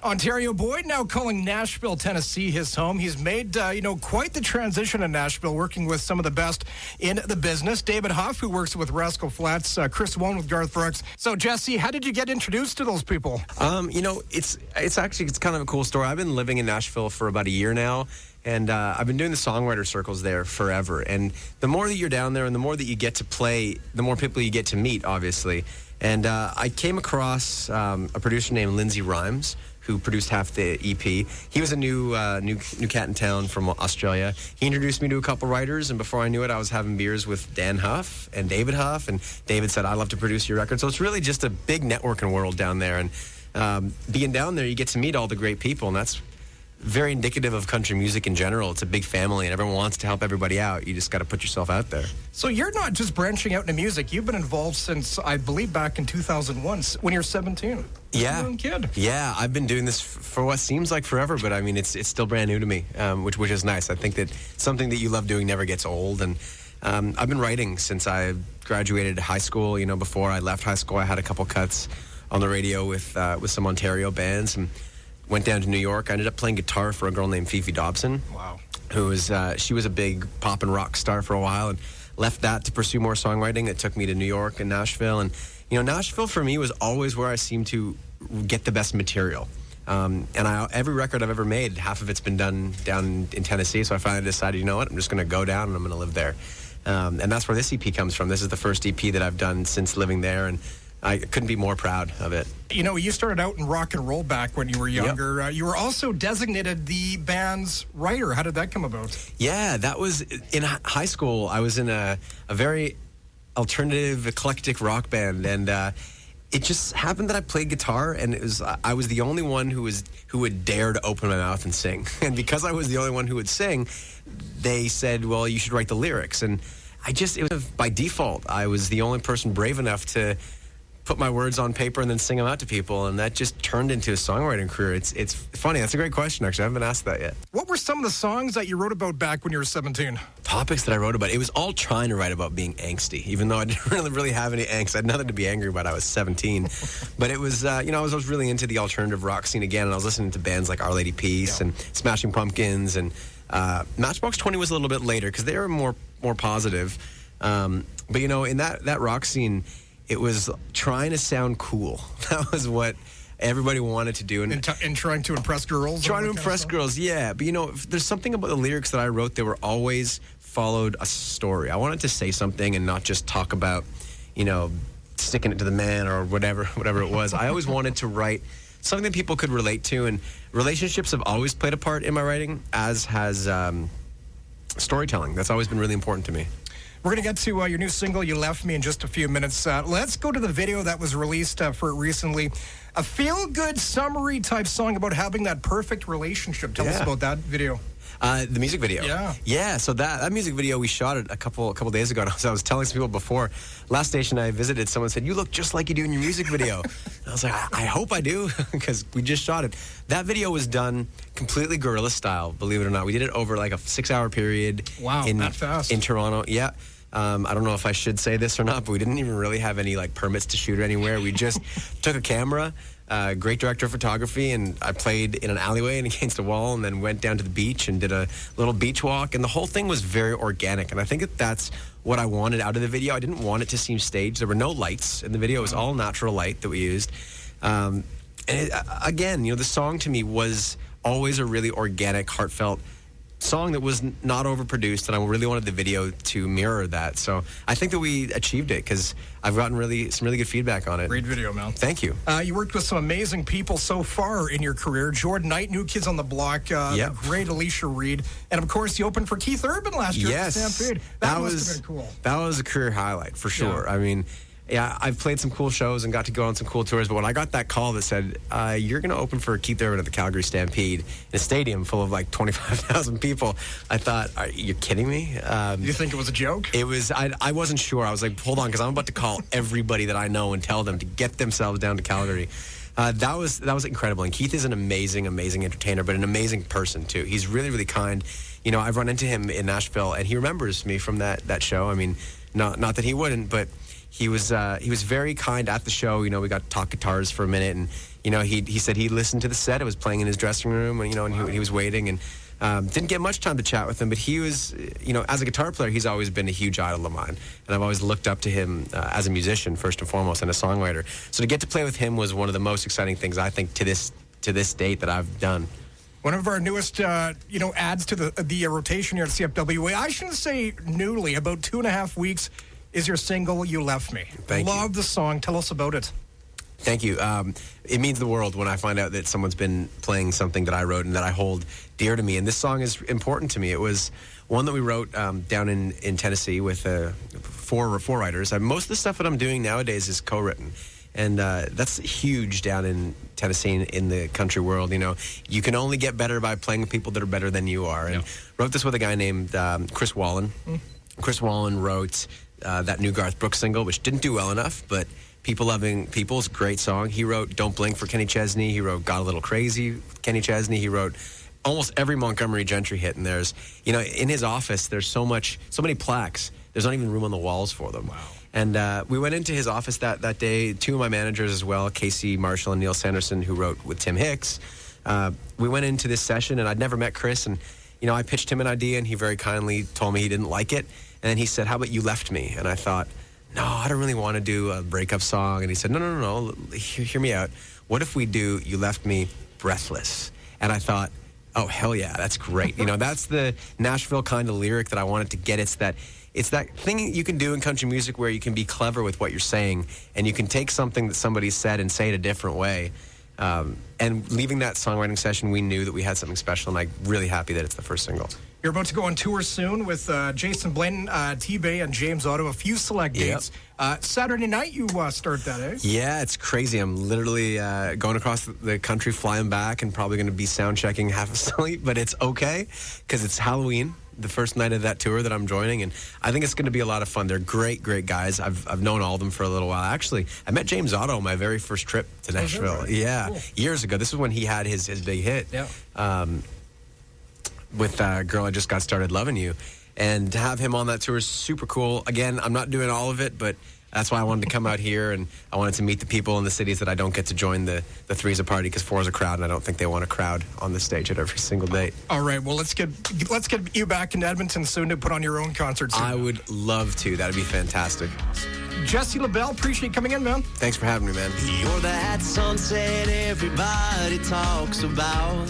Ontario Boyd now calling Nashville, Tennessee his home. He's made, quite the transition in Nashville, working with some of the best in the business. David Huff, who works with Rascal Flatts, Chris Wone with Garth Brooks. So, Jesse, how did you get introduced to those people? It's kind of a cool story. I've been living in Nashville for about a year now. And I've been doing the songwriter circles there forever. And the more that you're down there and the more that you get to play, the more people you get to meet, obviously. And I came across a producer named Lindsay Rhymes, who produced half the EP. He was a new cat in town from Australia. He introduced me to a couple writers, and before I knew it, I was having beers with Dan Huff and David Huff. And David said, "I'd love to produce your record." So it's really just a big networking world down there. And being down there, you get to meet all the great people, and that's very indicative of country music in general. It's a big family, and everyone wants to help everybody out. You just got to put yourself out there. So you're not just branching out into music. You've been involved since, I believe, back in 2001, when you're 17. Yeah. You're a young kid. Yeah, I've been doing this for what seems like forever, but I mean, it's still brand new to me, which is nice. I think that something that you love doing never gets old, and I've been writing since I graduated high school. You know, before I left high school, I had a couple cuts on the radio with some Ontario bands, and went down to New York. I ended up playing guitar for a girl named Fifi Dobson. Wow. Who was, she was a big pop and rock star for a while, and left that to pursue more songwriting. It took me to New York and Nashville. And, Nashville for me was always where I seemed to get the best material. And every record I've ever made, half of it's been done down in Tennessee. So I finally decided, you know what, I'm just going to go down and I'm going to live there. And that's where this EP comes from. This is the first EP that I've done since living there, and I couldn't be more proud of it. You started out in rock and roll back when you were younger. Yep. You were also designated the band's writer. How did that come about? Yeah, that was in high school. I was in a very alternative, eclectic rock band, and it just happened that I played guitar, and I was the only one who would dare to open my mouth and sing. And because I was the only one who would sing, they said, "Well, you should write the lyrics." And it was by default. I was the only person brave enough to put my words on paper and then sing them out to people, and that just turned into a songwriting career. It's funny. That's a great question, actually. I haven't been asked that yet. What were some of the songs that you wrote about back when you were 17? Topics that I wrote about. It was all trying to write about being angsty, even though I didn't really have any angst. I had nothing to be angry about. I was 17. But it was, I was really into the alternative rock scene again, and I was listening to bands like Our Lady Peace and Smashing Pumpkins, and Matchbox 20 was a little bit later because they were more positive. But, in that rock scene, it was trying to sound cool. That was what everybody wanted to do. And trying to impress girls? Trying to impress girls, yeah. But, there's something about the lyrics that I wrote that were always followed a story. I wanted to say something and not just talk about, sticking it to the man or whatever it was. I always wanted to write something that people could relate to. And relationships have always played a part in my writing, as has storytelling. That's always been really important to me. We're going to get to your new single, You Left Me, in just a few minutes. Let's go to the video that was released for it recently. A feel-good summary type song about having that perfect relationship. Tell us about that video. The music video. Yeah. So that music video, we shot it a couple days ago. So I was telling some people before, last station I visited, someone said, "You look just like you do in your music video." And I was like, I hope I do, because we just shot it. That video was done completely guerrilla style, believe it or not. We did it over like a 6-hour period. Wow, that fast. In Toronto. Yeah. I don't know if I should say this or not, but we didn't even really have any permits to shoot anywhere. We just took a camera, great director of photography, and I played in an alleyway and against a wall, and then went down to the beach and did a little beach walk, and the whole thing was very organic. And I think that's what I wanted out of the video. I didn't want it to seem staged. There were no lights in the video. It was all natural light that we used. Again, the song to me was always a really organic, heartfelt song that was not overproduced, and I really wanted the video to mirror that. So I think that we achieved it, because I've gotten some really good feedback on it. Great video, man. Thank you. You worked with some amazing people so far in your career. Jordan Knight, New Kids on the Block, the great Alicia Reed, and of course you opened for Keith Urban last year at the Stampede. That must have been cool. That was a career highlight for sure. I mean, yeah, I've played some cool shows and got to go on some cool tours, but when I got that call that said, you're going to open for Keith Urban at the Calgary Stampede in a stadium full of 25,000 people, I thought, are you kidding me? You think it was a joke? It was. I wasn't sure. I was like, hold on, because I'm about to call everybody that I know and tell them to get themselves down to Calgary. That was incredible. And Keith is an amazing, amazing entertainer, but an amazing person too. He's really, really kind. I've run into him in Nashville, and he remembers me from that show. I mean, not that he wouldn't, but he was very kind at the show. We got to talk guitars for a minute, and he said he listened to the set. It was playing in his dressing room, and and he was waiting, and didn't get much time to chat with him. But he was, as a guitar player, he's always been a huge idol of mine, and I've always looked up to him as a musician first and foremost, and a songwriter. So to get to play with him was one of the most exciting things I think to this date that I've done. One of our newest, adds to the rotation here at CFWA. I shouldn't say newly. About 2.5 weeks is your single, "You Left Me." Thank you. Love the song. Tell us about it. Thank you. It means the world when I find out that someone's been playing something that I wrote and that I hold dear to me. And this song is important to me. It was one that we wrote down in Tennessee with four writers. Most of the stuff that I'm doing nowadays is co-written. And that's huge down in Tennessee, in the country world. You can only get better by playing with people that are better than you are. And wrote this with a guy named Chris Wallen. Chris Wallen wrote that new Garth Brooks single, which didn't do well enough, but People Loving People's great song. He wrote Don't Blink for Kenny Chesney. He wrote Got a Little Crazy for Kenny Chesney. He wrote almost every Montgomery Gentry hit. And there's, in his office, there's so many plaques. There's not even room on the walls for them. Wow. And we went into his office that day. Two of my managers as well, Casey Marshall and Neil Sanderson, who wrote with Tim Hicks. We went into this session, and I'd never met Chris. And, I pitched him an idea, and he very kindly told me he didn't like it. And then he said, "How about You Left Me?" And I thought, no, I don't really want to do a breakup song. And he said, no, hear me out. What if we do You Left Me Breathless? And I thought, oh, hell yeah, that's great. That's the Nashville kind of lyric that I wanted to get. It's that thing you can do in country music where you can be clever with what you're saying, and you can take something that somebody said and say it a different way. And leaving that songwriting session, we knew that we had something special, and I'm really happy that it's the first single. You're about to go on tour soon with Jason Blaine, T-Bay, and James Otto. A few select dates. Saturday night you start that, eh? Yeah, it's crazy. I'm literally going across the country, flying back, and probably going to be sound checking half asleep, but it's okay because it's Halloween, the first night of that tour that I'm joining, and I think it's going to be a lot of fun. They're great guys. I've known all of them for a little while. Actually, I met James Otto on my very first trip to Nashville. Right? Yeah, Cool. Years ago. This is when he had his big hit. Yeah. With Girl I Just Got Started Loving You. And to have him on that tour is super cool. Again, I'm not doing all of it, but that's why I wanted to come out here, and I wanted to meet the people in the cities that I don't get to join the three's a party, because four's a crowd, and I don't think they want a crowd on the stage at every single date. All right, well, let's get you back in Edmonton soon to put on your own concert soon. I would love to. That'd be fantastic. Jesse Labelle, appreciate coming in, man. Thanks for having me, man. You're that sunset everybody talks about.